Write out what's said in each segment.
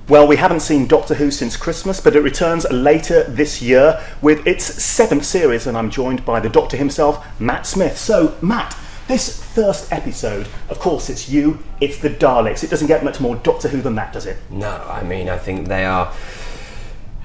Well, we haven't seen Doctor Who since Christmas, but it returns later this year with its 7th series, and I'm joined by the Doctor himself, Matt Smith. So, Matt, this first episode, of course, it's you, it's the Daleks. It doesn't get much more Doctor Who than that, does it? No, I mean, I think they are...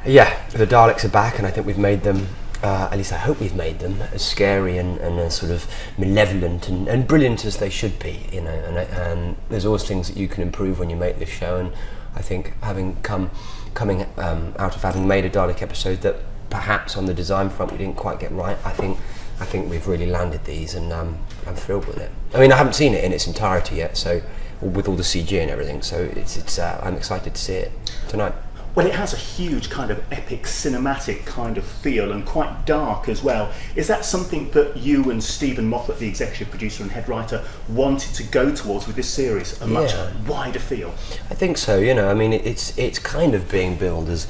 Yeah, the Daleks are back, and I think we've made them, at least I hope we've made them, as scary and as sort of malevolent and brilliant as they should be, you know. And there's always things that you can improve when you make this show, and I think coming out of having made a Dalek episode that perhaps on the design front we didn't quite get right, I think we've really landed these, and I'm thrilled with it. I mean, I haven't seen it in its entirety yet, so with all the CG and everything, so it's I'm excited to see it tonight. Well, it has a huge kind of epic cinematic kind of feel and quite dark as well. Is that something that you and Steven Moffat, the executive producer and head writer, wanted to go towards with this series, a much wider feel? I think so, you know, I mean, it's kind of being billed as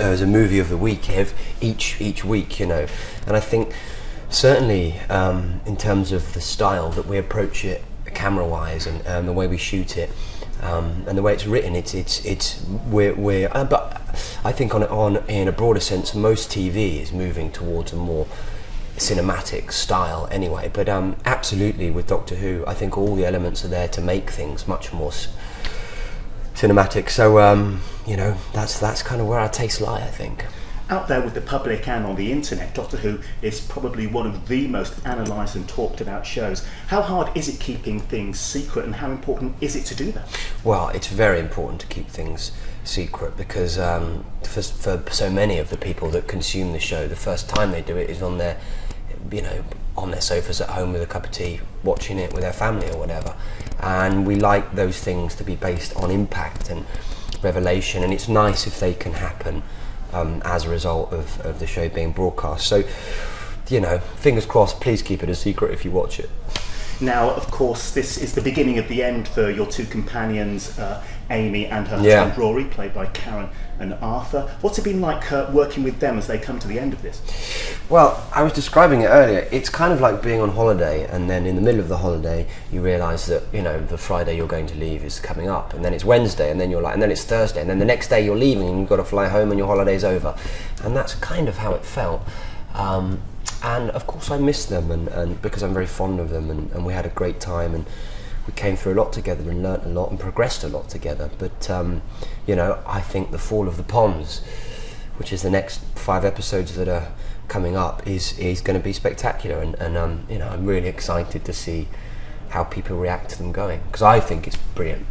a movie of the week each week, you know, and I think certainly in terms of the style that we approach it camera-wise and the way we shoot it, and the way it's written, but I think in a broader sense, most TV is moving towards a more cinematic style anyway. But absolutely, with Doctor Who, I think all the elements are there to make things much more cinematic. So you know, that's kind of where our tastes lie, I think. Out there with the public and on the internet, Doctor Who is probably one of the most analysed and talked about shows. How hard is it keeping things secret, and how important is it to do that? Well, it's very important to keep things secret because for so many of the people that consume the show, the first time they do it is on their sofas at home with a cup of tea, watching it with their family or whatever. And we like those things to be based on impact and revelation, and it's nice if they can happen as a result of the show being broadcast. So, you know, fingers crossed, please keep it a secret if you watch it. Now, of course, this is the beginning of the end for your two companions, Amy and her husband Rory, played by Karen and Arthur. What's it been like working with them as they come to the end of this? Well, I was describing it earlier. It's kind of like being on holiday, and then in the middle of the holiday you realise that, you know, the Friday you're going to leave is coming up, and then it's Wednesday, and then and then it's Thursday, and then the next day you're leaving and you've got to fly home and your holiday's over. And that's kind of how it felt. And of course I miss them, and because I'm very fond of them, and we had a great time, and we came through a lot together and learnt a lot and progressed a lot together. But you know, I think the Fall of the Ponds, which is the next 5 episodes that are coming up, is going to be spectacular, and you know, I'm really excited to see how people react to them going, because I think it's brilliant.